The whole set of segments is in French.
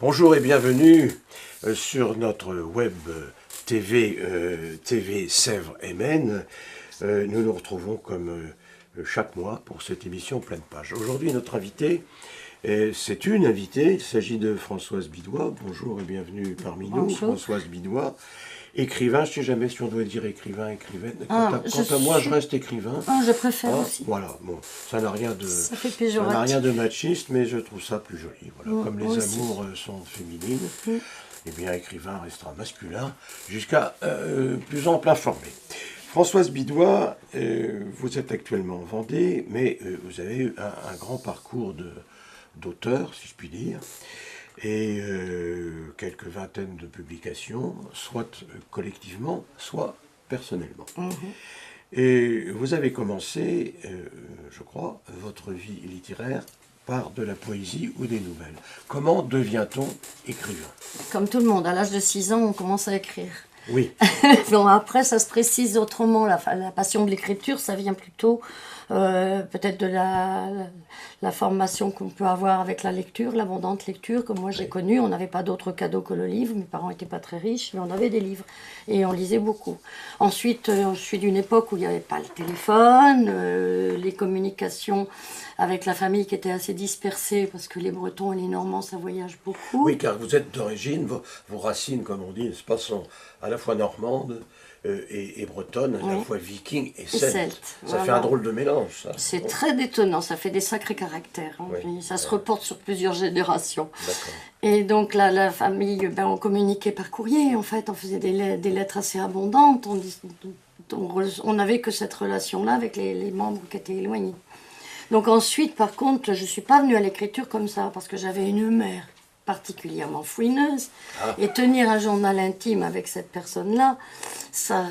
Bonjour et bienvenue sur notre web TV Sèvres et Maine. Nous nous retrouvons comme chaque mois pour cette émission pleine page. Aujourd'hui, notre invité, c'est une invitée, il s'agit de Françoise Bidois. Bonjour et bienvenue parmi nous. Bonjour. Françoise Bidois, écrivain, je ne sais jamais si on doit dire écrivain, écrivaine. Quant à moi, je reste écrivain. Je préfère aussi. Voilà, bon, ça n'a rien de, Ça fait ça n'a rien péjoratif. de machiste, mais je trouve ça plus joli. Voilà. Comme les aussi. amours sont féminines, eh bien, écrivain restera masculin, jusqu'à plus ample informé. Françoise Bidois, vous êtes actuellement en Vendée, mais vous avez eu un grand parcours d'auteur, si je puis dire, et quelques vingtaines de publications, soit collectivement, soit personnellement. Et vous avez commencé, je crois, votre vie littéraire par de la poésie ou des nouvelles. Comment devient-on écrivain? Comme tout le monde, à l'âge de 6 ans, on commence à écrire. Oui, Bon, après, ça se précise autrement. La passion de l'écriture, ça vient plutôt peut-être de la formation qu'on peut avoir avec la lecture, l'abondante lecture, comme moi j'ai connu. On n'avait pas d'autre cadeau que le livre. Mes parents n'étaient pas très riches, mais on avait des livres. Et on lisait beaucoup. Ensuite, je suis d'une époque où il n'y avait pas le téléphone, les communications avec la famille qui étaient assez dispersées, parce que les Bretons et les Normands, ça voyage beaucoup. oui, car vous êtes d'origine, vos racines, comme on dit, n'est-ce pas, sont à la fois normandes et bretonnes, à la fois vikings et celtes. Ça fait un drôle de mélange, ça. C'est très détonnant, ça fait des sacrés caractères. Hein. Oui. Ça se reporte sur plusieurs générations. D'accord. Et donc la famille, on communiquait par courrier, en fait, on faisait des lettres assez abondantes. On n'avait que cette relation-là avec les membres qui étaient éloignés. Donc ensuite, par contre, je ne suis pas venue à l'écriture comme ça, parce que j'avais une mère particulièrement fouineuse. Et tenir un journal intime avec cette personne-là, ça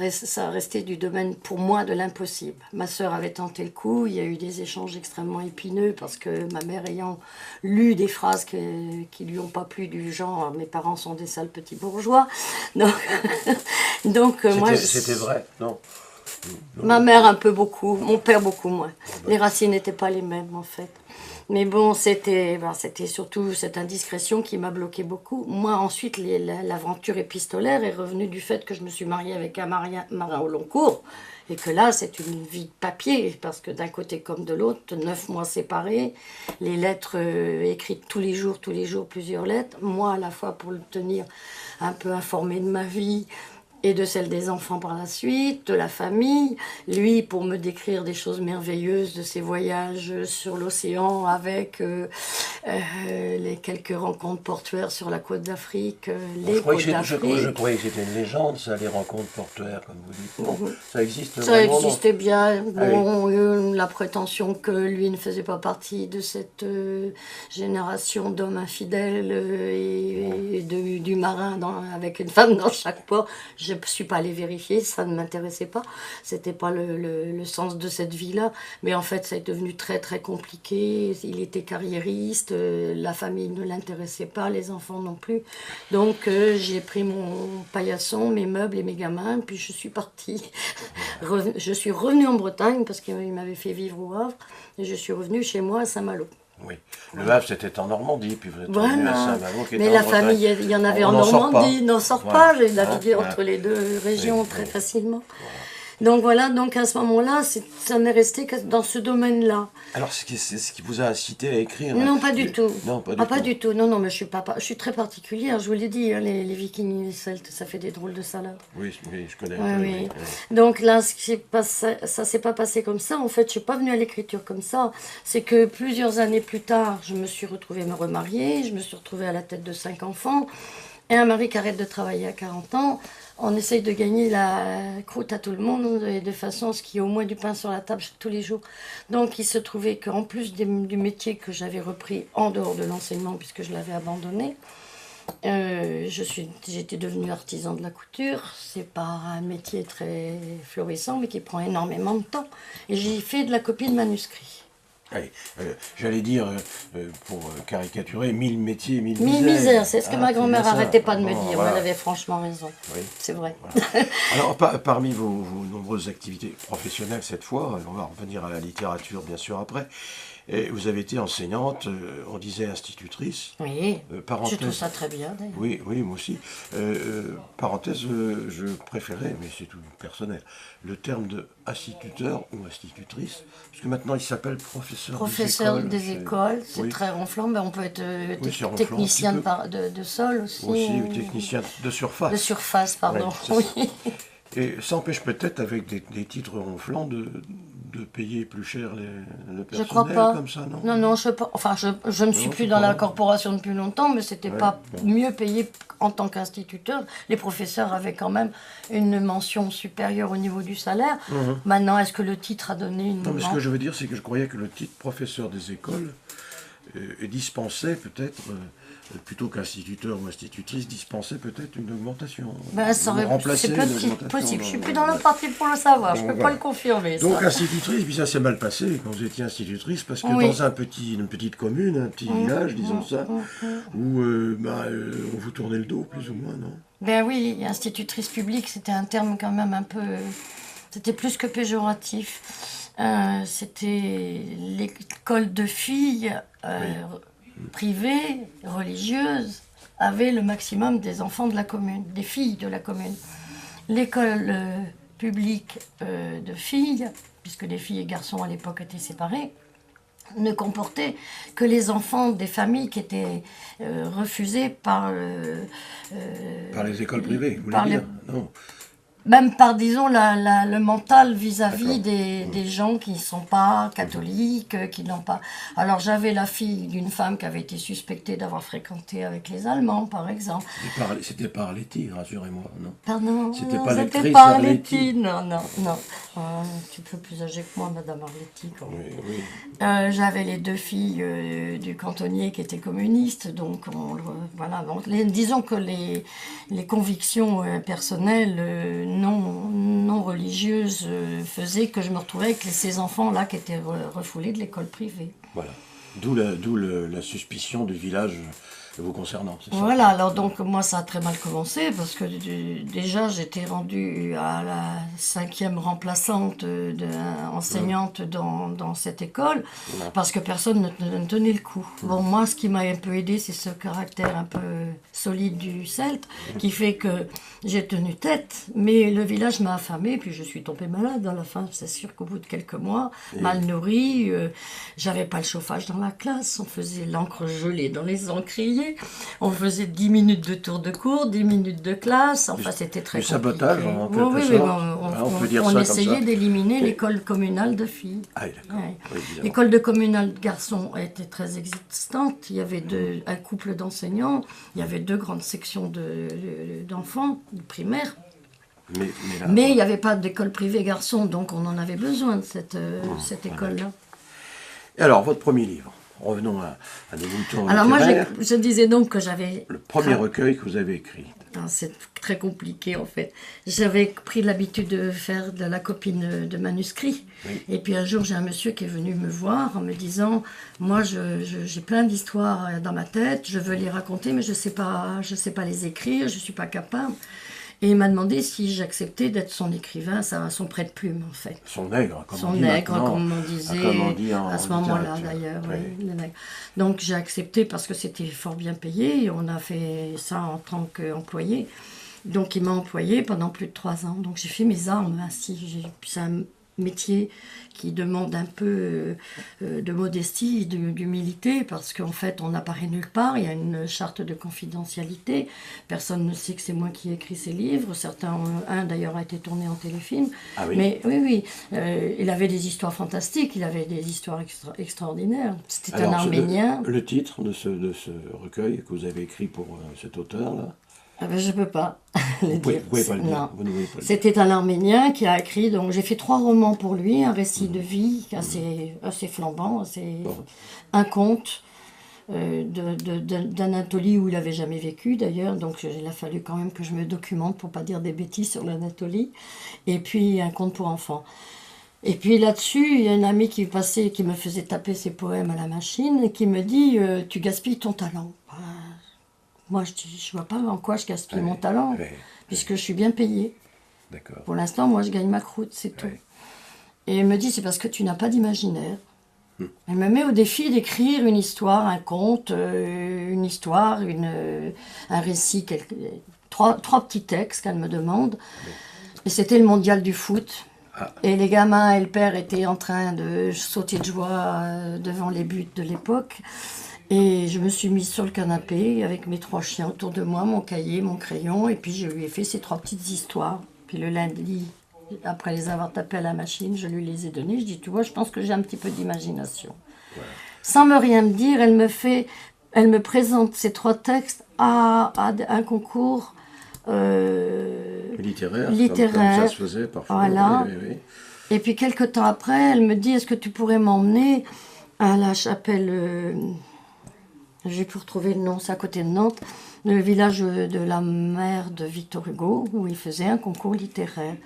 restait du domaine, pour moi, de l'impossible. Ma sœur avait tenté le coup, il y a eu des échanges extrêmement épineux, parce que ma mère ayant lu des phrases qui lui ont pas plu, du genre « mes parents sont des sales petits bourgeois ». Donc moi... C'était vrai, non? Ma mère un peu beaucoup, mon père beaucoup moins. Les racines n'étaient pas les mêmes en fait. Mais bon, c'était surtout cette indiscrétion qui m'a bloqué beaucoup. Moi ensuite, l'aventure épistolaire est revenue du fait que je me suis mariée avec un marin au long cours. Et que là, c'est une vie de papier, parce que d'un côté comme de l'autre, 9 mois séparés, les lettres écrites tous les jours, plusieurs lettres. Moi à la fois pour le tenir un peu informé de ma vie, et de celle des enfants par la suite, de la famille. Lui, pour me décrire des choses merveilleuses de ses voyages sur l'océan avec les quelques rencontres portuaires sur la côte d'Afrique, Je croyais que c'était une légende, ça, les rencontres portuaires, comme vous dites. Bon, ça existe Ça vraiment, existait bien. Bon, oui. la prétention que lui ne faisait pas partie de cette génération d'hommes infidèles et du marin avec une femme dans chaque port. Je ne suis pas allée vérifier, ça ne m'intéressait pas. C'était pas le sens de cette vie-là. Mais en fait, ça est devenu très très compliqué. Il était carriériste, la famille ne l'intéressait pas, les enfants non plus. Donc j'ai pris mon paillasson, mes meubles et mes gamins, puis je suis partie. Je suis revenue en Bretagne parce qu'il m'avait fait vivre au Havre. Et je suis revenue chez moi à Saint-Malo. Oui, le Havre c'était en Normandie, puis vous êtes revenu à Saint-Malo qui était mais en la Bretagne. famille, il y en avait On en n'en sort Normandie, pas. n'en sort pas, j'ai navigué Voilà. entre les deux régions très facilement. Voilà. Donc voilà, donc à ce moment-là, ça n'est resté que dans ce domaine-là. Alors, c'est ce qui vous a incité à écrire? Non, pas du tout. Non, pas du Ah, tout. pas du tout. Non, mais je suis très particulière, je vous l'ai dit, hein, les Vikings et les Celtes, ça fait des drôles de salades. Oui, je connais Ouais, un peu. oui. Oui. Donc là, ça s'est pas passé comme ça. En fait, je suis pas venue à l'écriture comme ça. C'est que plusieurs années plus tard, je me suis retrouvée me remarier, je me suis retrouvée à la tête de 5 enfants, et un mari qui arrête de travailler à 40 ans. On essaye de gagner la croûte à tout le monde, de façon à ce qu'il y ait au moins du pain sur la table tous les jours. Donc il se trouvait qu'en plus du métier que j'avais repris en dehors de l'enseignement, puisque je l'avais abandonné, j'étais devenue artisan de la couture. C'est pas un métier très florissant, mais qui prend énormément de temps. Et j'ai fait de la copie de manuscrits. Allez, j'allais dire, pour caricaturer, 1000 métiers, 1000 Mille misères. misères, c'est ce que ma grand-mère c'est bien ça. n'arrêtait pas de me Bon, dire. voilà. Elle avait franchement raison. Oui. C'est vrai. Voilà. Alors, parmi vos nombreuses activités professionnelles cette fois, on va revenir à la littérature bien sûr après, Et vous avez été enseignante, on disait institutrice. Oui, je Parenthèse. trouve ça très bien d'ailleurs. Oui, oui, moi aussi. Parenthèse, je préférais, mais c'est tout personnel, le terme de instituteur ou institutrice, parce que maintenant il s'appelle Professeur des c'est- écoles, c'est oui. très ronflant, mais on peut être Oui, c'est ronflant, technicien un petit de sol aussi. Aussi technicien de surface. De surface, pardon. Ouais, c'est oui. ça. Et ça empêche peut-être, avec des titres ronflants, de payer plus cher le Je crois personnel, pas. comme ça, non? Non, non, enfin, je ne suis Non, plus c'est dans pas la vrai. corporation depuis longtemps, mais c'était Ouais, pas bon. mieux payé en tant qu'instituteur. Les professeurs avaient quand même une mention supérieure au niveau du salaire. Maintenant, est-ce que le titre a donné une... Non, mais ce que je veux dire, c'est que je croyais que le titre professeur des écoles dispensait peut-être, plutôt qu'instituteur ou institutrice, dispensait peut-être une augmentation. Ben, ça Ou aurait- remplacer c'est une possible, augmentation possible. Je suis dans- plus dans le parti pour le savoir, je Bon, peux pas voilà. le confirmer. Donc ça. institutrice, puis ça s'est mal passé quand vous étiez institutrice, parce que Oui. dans une petite commune, un petit village, disons ça, où on vous tournait le dos, plus ou moins, non? Ben oui, institutrice publique, c'était un terme quand même un peu... C'était plus que péjoratif. C'était l'école de filles privée, religieuse, avait le maximum des enfants de la commune, des filles de la commune. L'école publique de filles, puisque les filles et garçons à l'époque étaient séparés, ne comportait que les enfants des familles qui étaient refusés par... Par les écoles privées, vous voulez par dire? Non. Même par, disons, le mental vis-à-vis D'accord. des gens qui ne sont pas catholiques, qui n'ont pas... Alors j'avais la fille d'une femme qui avait été suspectée d'avoir fréquenté avec les Allemands, par exemple. C'était par Arletty, rassurez-moi, non? Pardon, C'était non, pas c'était l'actrice pas Arletty. Arletty, non, non, non. Un petit peu plus âgée que moi, Madame Arletty, quand même. Oui, oui. J'avais les deux filles du cantonnier qui étaient communistes, donc voilà. Donc, disons que les convictions personnelles non religieuses faisaient que je me retrouvais avec ces enfants-là qui étaient refoulés de l'école privée. Voilà. D'où la suspicion du village vous concernant, c'est ça? Voilà, alors donc moi ça a très mal commencé parce que déjà j'étais rendue à la 5e remplaçante enseignante dans cette école parce que personne ne tenait le coup. Bon, moi ce qui m'a un peu aidé c'est ce caractère un peu solide du Celte qui fait que j'ai tenu tête, mais le village m'a affamée puis je suis tombée malade à la fin, c'est sûr qu'au bout de quelques mois, mal nourrie, j'avais pas le chauffage dans la classe, on faisait l'encre gelée dans les encriers. On faisait 10 minutes de tour de cours, 10 minutes de classe, enfin c'était très du compliqué. sabotage, en quelque Oui, sorte. bon, On peut dire on ça comme essayait ça. d'éliminer Et- l'école communale de filles. Ah, oui, d'accord. Ouais. Oui, évidemment. L'école de communale de garçons était très existante. Il y avait un couple d'enseignants, il y avait 2 grandes sections d'enfants, de primaire. Mais il n'y avait pas d'école privée garçons, donc on en avait besoin de cette école-là. Et alors, votre premier livre, revenons à des moutons Alors moi, littéraires. je disais donc que j'avais... Le premier recueil que vous avez écrit. C'est très compliqué en fait. J'avais pris l'habitude de faire de la copine de manuscrits. Oui. Et puis un jour, j'ai un monsieur qui est venu me voir en me disant « Moi, j'ai plein d'histoires dans ma tête, je veux les raconter, mais je sais pas les écrire, je ne suis pas capable. » Et il m'a demandé si j'acceptais d'être son écrivain, son prête-plume en fait. Son nègre, comme Son on dit nègre, maintenant. comme on disait Comme on dit en à ce moment-là littérature. d'ailleurs. Oui. Oui, le nègre. Donc j'ai accepté parce que c'était fort bien payé. Et on a fait ça en tant qu'employé. Donc il m'a employé pendant plus de 3 ans. Donc j'ai fait mes armes ainsi. C'est un métier qui demande un peu de modestie, d'humilité, parce qu'en fait on n'apparaît nulle part, il y a une charte de confidentialité, personne ne sait que c'est moi qui ai écrit ces livres, un d'ailleurs a été tourné en téléfilm, Ah oui. mais oui, il avait des histoires fantastiques, il avait des histoires extraordinaires, c'était un Alors, Arménien. Le titre de ce recueil que vous avez écrit pour cet auteur-là, Ah ben, je ne peux pas le vous dire. pouvez pas le dire. Non. Vous ne pouvez pas le dire. C'était un Arménien qui a écrit, donc j'ai fait 3 romans pour lui, un récit de vie assez flambant, un conte d'Anatolie où il n'avait jamais vécu d'ailleurs, donc il a fallu quand même que je me documente pour pas dire des bêtises sur l'Anatolie, et puis un conte pour enfants. Et puis là-dessus, il y a un ami qui passait, qui me faisait taper ses poèmes à la machine et qui me dit « Tu gaspilles ton talent ». Moi, je dis, je vois pas en quoi je gaspille mon talent, puisque je suis bien payée. D'accord. Pour l'instant, moi, je gagne ma croûte, c'est tout. Et il me dit, c'est parce que tu n'as pas d'imaginaire. Elle me met au défi d'écrire une histoire, un conte, une histoire, un récit, trois petits textes qu'elle me demande. Et c'était le mondial du foot. Et les gamins et le père étaient en train de sauter de joie devant les buts de l'époque. Et je me suis mise sur le canapé avec mes 3 chiens autour de moi, mon cahier, mon crayon. Et puis je lui ai fait ces 3 petites histoires. Puis le lundi, après les avoir tapées à la machine, je lui les ai données. Je dis, tu vois, je pense que j'ai un petit peu d'imagination. Ouais. Sans me rien me dire, elle me présente ces 3 textes à un concours littéraire. Comme ça se faisait parfois. Voilà. Oui. Et puis quelques temps après, elle me dit, est-ce que tu pourrais m'emmener à la chapelle, j'ai pu retrouver le nom, c'est à côté de Nantes, le village de la mère de Victor Hugo, où il faisait un concours littéraire.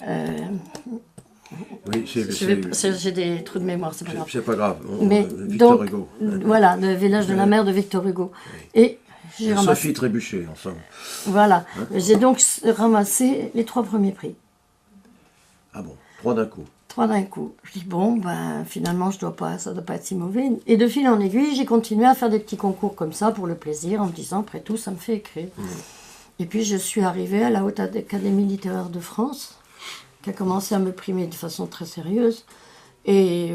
Oui, j'ai des trous de mémoire, c'est pas grave. C'est pas grave. Mais Victor Hugo. Voilà, le village de la mère de Victor Hugo. Oui. Et j'ai ramassé. Sophie Trébuchet, ensemble. Voilà. Hein? J'ai donc ramassé les 3 premiers prix. Ah bon, 3 d'un coup. 3 d'un coup. Je dis bon, ben finalement, ça doit pas être si mauvais. Et de fil en aiguille, j'ai continué à faire des petits concours comme ça pour le plaisir, en me disant après tout, ça me fait écrire. Et puis je suis arrivée à la Haute Académie littéraire de France, qui a commencé à me primer de façon très sérieuse. Et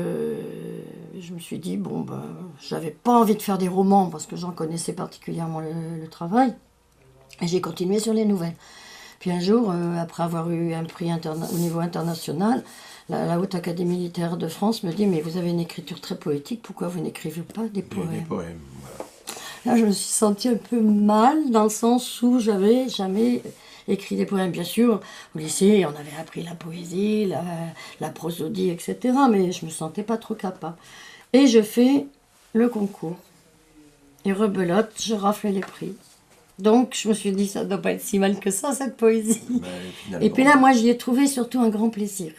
je me suis dit, bon, ben, j'avais pas envie de faire des romans, parce que j'en connaissais particulièrement le travail. Et j'ai continué sur les nouvelles. Puis un jour, après avoir eu un prix au niveau international, la Haute Académie littéraire de France me dit, mais vous avez une écriture très poétique, pourquoi vous n'écrivez pas des poèmes? Des poèmes, voilà. Là, je me suis sentie un peu mal, dans le sens où j'avais jamais écrit des poèmes. Bien sûr, au lycée, on avait appris la poésie, la prosodie, etc. Mais je ne me sentais pas trop capable. Et je fais le concours. Et rebelote, je rafle les prix. Donc, je me suis dit, ça ne doit pas être si mal que ça, cette poésie. Et puis là, moi, j'y ai trouvé surtout un grand plaisir.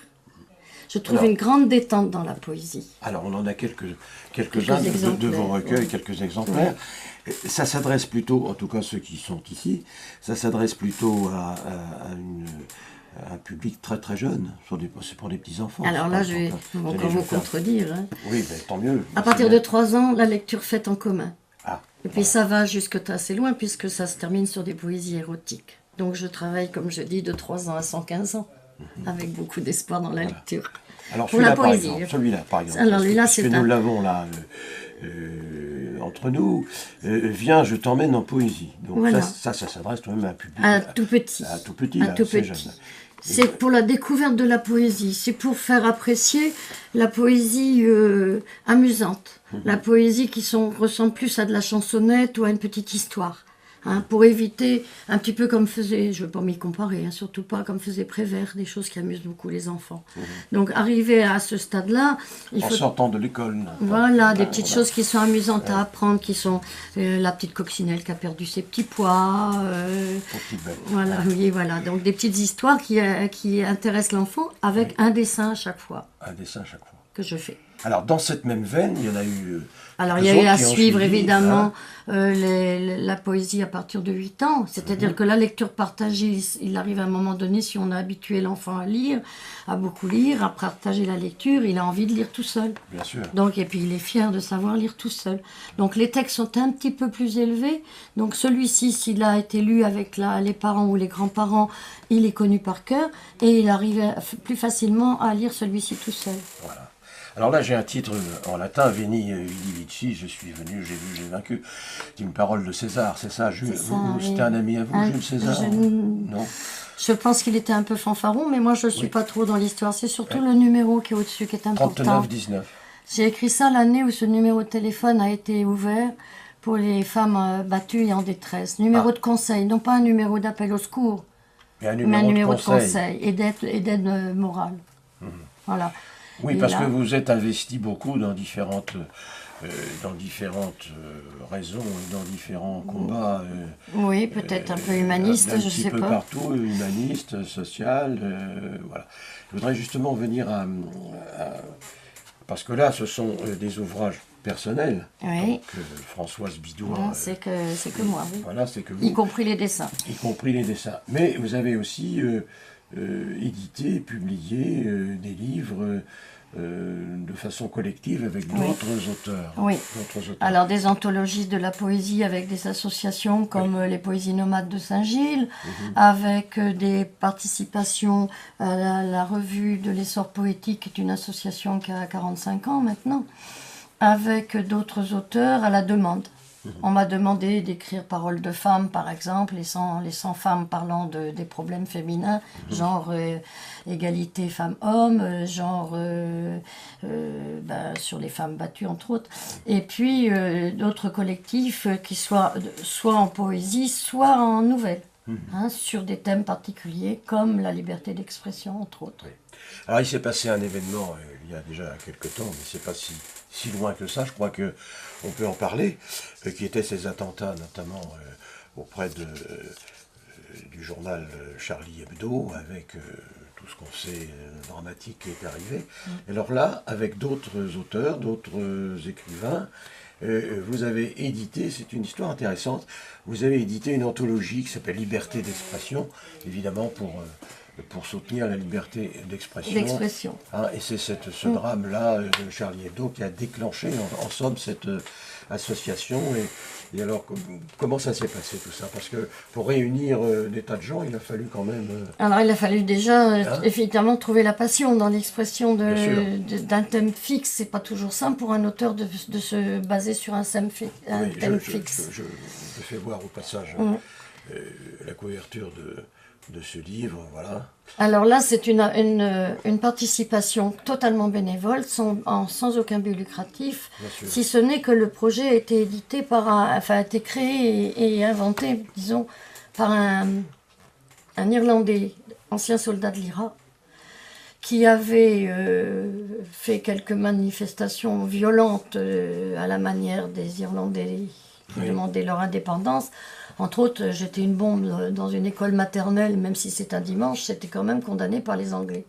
Je trouve une grande détente dans la poésie. Alors, on en a quelques-uns de vos recueils, quelques exemplaires. Oui. Ça s'adresse plutôt, en tout cas ceux qui sont ici, ça s'adresse plutôt à un public très très jeune, c'est pour des petits-enfants. Alors là, je vais encore vous contredire. Hein. Oui, mais tant mieux. À partir de 3 ans, la lecture faite en commun. Ah, et puis ça va jusque assez loin, puisque ça se termine sur des poésies érotiques. Donc je travaille, comme je dis, de 3 ans à 115 ans, avec beaucoup d'espoir dans la lecture. Alors pour la poésie. Celui-là, par exemple. Alors lui-là, c'est nous l'avons là entre nous. Viens, je t'emmène en poésie. Donc voilà. ça s'adresse quand même à un public. À tout petit. À tout petit, assez jeune. C'est pour la découverte de la poésie. C'est pour faire apprécier la poésie amusante. La poésie qui ressemble plus à de la chansonnette ou à une petite histoire. Hein, pour éviter, un petit peu comme faisait, je ne veux pas m'y comparer, hein, surtout pas comme faisait Prévert, des choses qui amusent beaucoup les enfants. Donc arriver à ce stade-là, il faut... En sortant de l'école. Voilà, des petites choses qui sont amusantes à apprendre, qui sont la petite coccinelle qui a perdu ses petits pois. Voilà, oui, voilà. Donc des petites histoires qui intéressent l'enfant avec un dessin à chaque fois. Un dessin à chaque fois. Que je fais. Alors, dans cette même veine, il y en a eu... Alors, il y a eu à suivre, évidemment, la poésie à partir de 8 ans. C'est-à-dire que la lecture partagée, il arrive à un moment donné, si on a habitué l'enfant à lire, à beaucoup lire, à partager la lecture, il a envie de lire tout seul. Bien sûr. Donc, et puis, il est fier de savoir lire tout seul. Donc, les textes sont un petit peu plus élevés. Donc, celui-ci, s'il a été lu avec les parents ou les grands-parents, il est connu par cœur. Et il arrive plus facilement à lire celui-ci tout seul. Voilà. Alors là, j'ai un titre en latin, Veni Vidi Vici, je suis venu, j'ai vu, j'ai vaincu. C'est une parole de César, c'est ça, c'était un ami à vous, Jules César? Non. Je pense qu'il était un peu fanfaron, mais moi je ne suis pas trop dans l'histoire. C'est surtout le numéro qui est au-dessus qui est important. 39-19. J'ai écrit ça l'année où ce numéro de téléphone a été ouvert pour les femmes battues et en détresse. Numéro de conseil, non pas un numéro d'appel au secours, mais un numéro de conseil et d'aide morale. Voilà. Oui, parce que vous êtes investi beaucoup dans différentes raisons, dans différents combats. Oui, peut-être un peu humaniste, je ne sais pas. Un petit peu partout, humaniste, social, voilà. Je voudrais justement venir à... Parce que là, ce sont des ouvrages personnels. Oui. Donc, Françoise Bidois... c'est que moi, oui. Voilà, c'est que vous. Y compris les dessins. Y compris les dessins. Mais vous avez aussi... édité, publié des livres de façon collective avec d'autres auteurs. Oui. D'autres auteurs. Alors des anthologies de la poésie avec des associations comme les Poésies Nomades de Saint-Gilles, avec des participations à la revue de l'Essor Poétique, qui est une association qui a 45 ans maintenant, avec d'autres auteurs à la demande. On m'a demandé d'écrire Paroles de femmes, par exemple, les 100 femmes parlant des problèmes féminins, genre égalité femmes-hommes, genre sur les femmes battues, entre autres. Et puis d'autres collectifs qui soit en poésie, soit en nouvelles, sur des thèmes particuliers, comme la liberté d'expression, entre autres. Oui. Alors il s'est passé un événement il y a déjà quelques temps, mais c'est pas si loin que ça, je crois qu'on peut en parler, qui étaient ces attentats notamment auprès du journal Charlie Hebdo, avec tout ce qu'on sait dramatique qui est arrivé. Et alors là, avec d'autres auteurs, d'autres écrivains, vous avez édité, c'est une histoire intéressante, vous avez édité une anthologie qui s'appelle Liberté d'expression, évidemment pour soutenir la liberté d'expression. Et c'est ce drame-là de Charlie Hebdo qui a déclenché en somme cette association. Et alors, comment ça s'est passé tout ça? Parce que pour réunir des tas de gens, il a fallu quand même... Alors il a fallu déjà, évidemment, trouver la passion dans l'expression d'un thème fixe. C'est pas toujours simple pour un auteur de se baser sur un thème fixe. Je fais voir au passage la couverture de ce livre, voilà. Alors là, c'est une participation totalement bénévole, sans aucun but lucratif, si ce n'est que le projet a été édité a été créé et inventé, disons, par un Irlandais, ancien soldat de l'IRA, qui avait fait quelques manifestations violentes à la manière des Irlandais qui demandaient leur indépendance. Entre autres, j'étais une bombe dans une école maternelle, même si c'est un dimanche, c'était quand même condamné par les Anglais.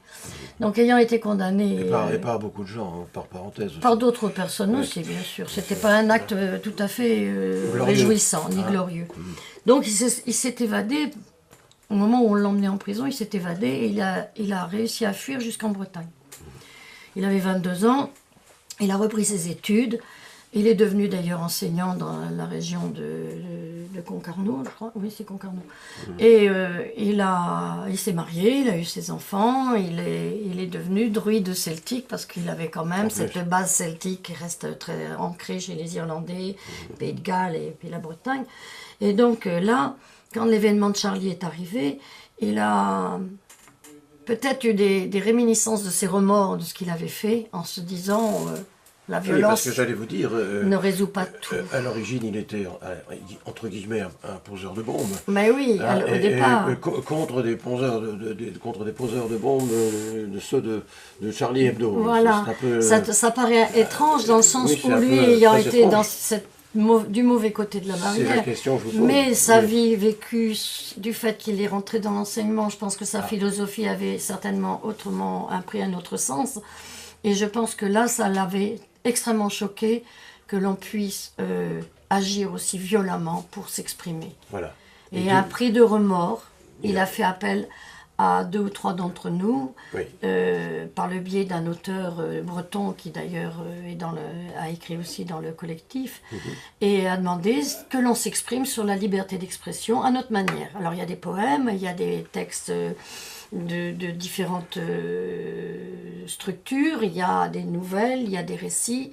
Donc ayant été condamné... Et par beaucoup de gens, par parenthèse aussi. Par d'autres personnes aussi, bien sûr. C'était pas un acte tout à fait réjouissant, ni glorieux. Donc il s'est évadé, au moment où on l'emmenait en prison, il s'est évadé et il a réussi à fuir jusqu'en Bretagne. Il avait 22 ans, il a repris ses études. Il est devenu d'ailleurs enseignant dans la région de Concarneau, je crois. Oui, c'est Concarneau. Et il s'est marié, il a eu ses enfants, il est devenu druide celtique parce qu'il avait quand même cette base celtique qui reste très ancrée chez les Irlandais, Pays de Galles et puis la Bretagne. Et donc là, quand l'événement de Charlie est arrivé, il a peut-être eu des réminiscences de ses remords, de ce qu'il avait fait, en se disant... La violence parce que j'allais vous dire, ne résout pas tout. À l'origine, il était, entre guillemets, un poseur de bombes. Mais oui, au départ. Contre des poseurs de bombes, de ceux de Charlie Hebdo. Voilà, ça paraît étrange dans le sens où lui, ayant été dans du mauvais côté de la barrière. C'est la question que je vous pose. Mais sa vie vécue, du fait qu'il est rentré dans l'enseignement, je pense que sa philosophie avait certainement pris un autre sens. Et je pense que là, ça l'avait extrêmement choqué que l'on puisse agir aussi violemment pour s'exprimer. Voilà. Et à prix de remords, il a fait appel à 2 ou 3 d'entre nous, par le biais d'un auteur breton qui d'ailleurs a écrit aussi dans le collectif, et a demandé que l'on s'exprime sur la liberté d'expression à notre manière. Alors il y a des poèmes, il y a des textes... De différentes structures, il y a des nouvelles, il y a des récits,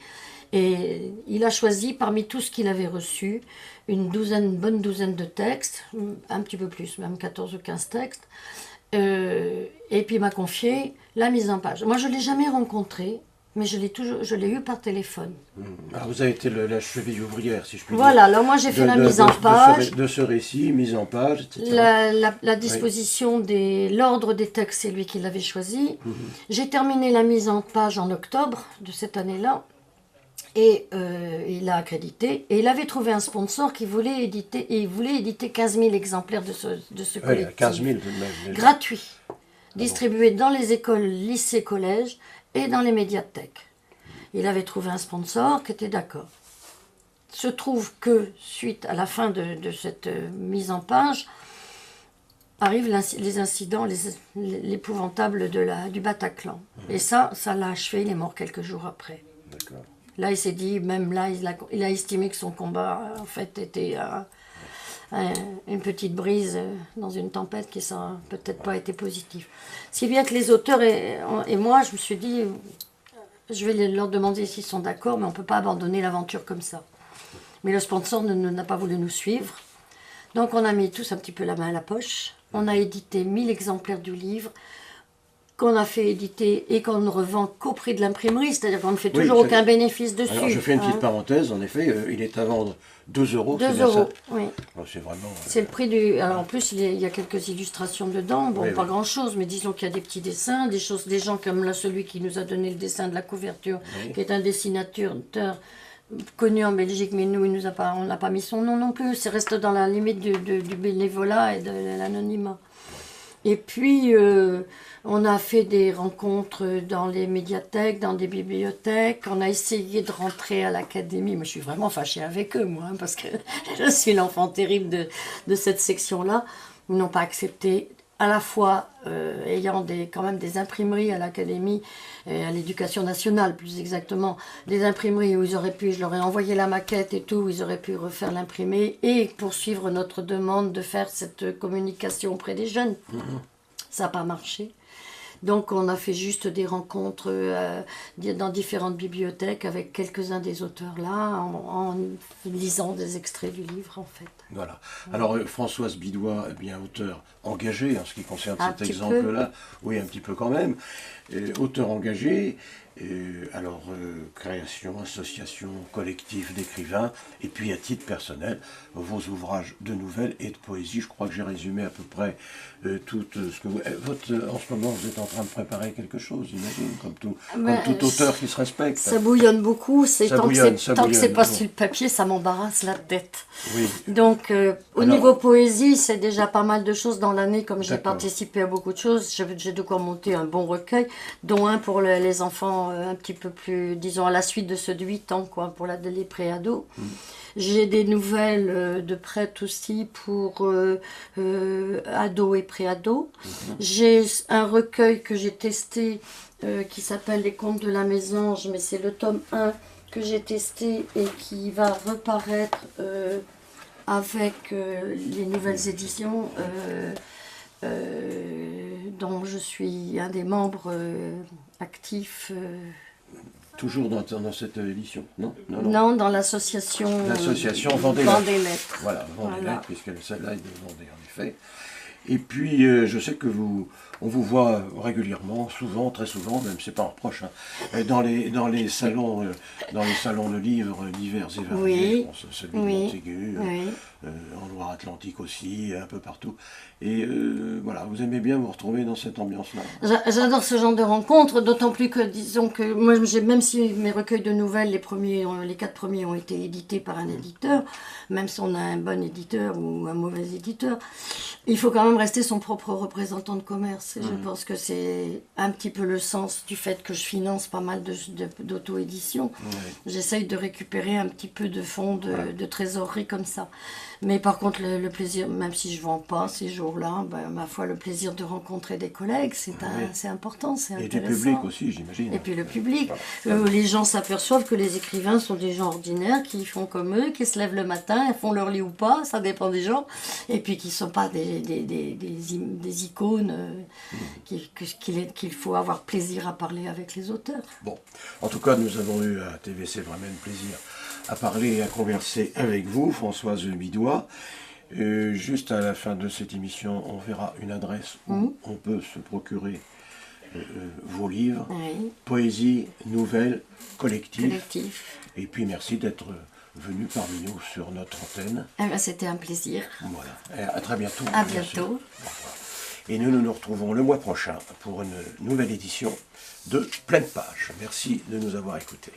et il a choisi parmi tout ce qu'il avait reçu une bonne douzaine de textes, un petit peu plus, même 14 ou 15 textes, et puis il m'a confié la mise en page. Moi je ne l'ai jamais rencontré, mais je l'ai eu par téléphone. Alors vous avez été la cheville ouvrière, si je puis dire. Voilà, alors moi j'ai fait la mise en page. De ce récit, mise en page, etc. La disposition l'ordre des textes, c'est lui qui l'avait choisi. J'ai terminé la mise en page en octobre de cette année-là. Et il l'a accrédité. Et il avait trouvé un sponsor qui voulait éditer, et il voulait éditer 15 000 exemplaires de ce collectif. 15 000 tout de même. Gratuit. Distribué dans les écoles, lycées, collèges, et dans les médiathèques. Il avait trouvé un sponsor qui était d'accord. Se trouve que, suite à la fin de cette mise en page, arrivent les incidents, l'épouvantable du Bataclan. Et ça l'a achevé, il est mort quelques jours après. D'accord. Là, il s'est dit, même là, il a estimé que son combat, en fait, était une petite brise dans une tempête qui n'a peut-être pas été positive. Si bien que les auteurs et moi, je me suis dit, je vais leur demander s'ils sont d'accord, mais on ne peut pas abandonner l'aventure comme ça. Mais le sponsor n'a pas voulu nous suivre. Donc on a mis tous un petit peu la main à la poche. On a édité 1000 exemplaires du livre, qu'on a fait éditer et qu'on ne revend qu'au prix de l'imprimerie, c'est-à-dire qu'on ne fait toujours aucun bénéfice dessus. Alors je fais une petite parenthèse, en effet, il est à vendre 2 €. 2 €, oui. C'est vraiment... C'est le prix du... Alors en plus, il y a quelques illustrations dedans, bon, Oui, pas oui. grand-chose, mais disons qu'il y a des petits dessins, des gens comme là, celui qui nous a donné le dessin de la couverture, qui est un dessinateur connu en Belgique, mais nous, on n'a pas mis son nom non plus, c'est resté dans la limite du bénévolat et de l'anonymat. Et puis, on a fait des rencontres dans les médiathèques, dans des bibliothèques. On a essayé de rentrer à l'académie. Moi, je suis vraiment fâchée avec eux, moi, hein, parce que je suis l'enfant terrible de cette section-là. Ils n'ont pas accepté, à la fois ayant quand même des imprimeries à l'académie, à l'éducation nationale plus exactement, des imprimeries où ils auraient pu, je leur ai envoyé la maquette et tout, où ils auraient pu refaire l'imprimer et poursuivre notre demande de faire cette communication auprès des jeunes. Ça n'a pas marché. Donc on a fait juste des rencontres dans différentes bibliothèques avec quelques-uns des auteurs là, en lisant des extraits du livre en fait. Voilà. Alors Françoise Bidois, eh bien auteur engagé en ce qui concerne Un cet petit exemple-là, oui un petit peu quand même, auteur engagé, création, association, collectif d'écrivains, et puis à titre personnel, vos ouvrages de nouvelles et de poésie. Je crois que j'ai résumé à peu près tout ce que vous... en ce moment, vous êtes en train de préparer quelque chose, j'imagine, comme tout auteur qui se respecte. Ça bouillonne beaucoup, tant que c'est pas bon. sur le papier, ça m'embarrasse la tête. Oui. Donc, au niveau poésie, c'est déjà pas mal de choses dans l'année, comme j'ai participé à beaucoup de choses. J'ai de quoi monter un bon recueil, dont un pour les enfants un petit peu plus, disons, à la suite de ceux de 8 ans, quoi, pour les pré-ados. J'ai des nouvelles de prête aussi pour ados et pré-ados. J'ai un recueil que j'ai testé qui s'appelle Les Contes de la Mésange, mais c'est le tome 1 que j'ai testé et qui va reparaître avec les nouvelles éditions dont je suis un des membres actifs. Toujours dans cette édition, non? Non, dans l'association Vendée Lettres. Voilà, Vendée Lettres, puisque celle-là est de Vendée, en effet. Et puis, je sais que on vous voit régulièrement, souvent, très souvent, même c'est pas un reproche, hein, dans les salons de livres divers et variés. Oui. Je pense à celui de Montaigu, en Loire-Atlantique aussi, un peu partout. Et voilà, vous aimez bien vous retrouver dans cette ambiance-là. J'adore ce genre de rencontres, d'autant plus que, disons que moi, même si mes recueils de nouvelles, les 4 premiers ont été édités par un éditeur, même si on a un bon éditeur ou un mauvais éditeur, il faut quand même rester son propre représentant de commerce. Et je pense que c'est un petit peu le sens du fait que je finance pas mal d'auto-édition. J'essaye de récupérer un petit peu de fonds de trésorerie comme ça. Mais par contre, le plaisir, même si je ne vends pas ces jours-là, ma foi, le plaisir de rencontrer des collègues, c'est important, c'est intéressant. Et du public aussi, j'imagine. Et puis le public. Les gens s'aperçoivent que les écrivains sont des gens ordinaires, qui font comme eux, qui se lèvent le matin, ils font leur lit ou pas, ça dépend des gens. Et puis qui ne sont pas des icônes qu'il faut avoir plaisir à parler avec les auteurs. Bon, en tout cas, nous avons eu à TVC vraiment un plaisir à parler et à converser avec vous, Françoise Bidois. Juste à la fin de cette émission, on verra une adresse où on peut se procurer vos livres, poésie, nouvelles, collectif. Et puis merci d'être venu parmi nous sur notre antenne. C'était un plaisir. Voilà, et à très bientôt. À bientôt. Et nous nous retrouvons le mois prochain pour une nouvelle édition de Pleine Page. Merci de nous avoir écoutés.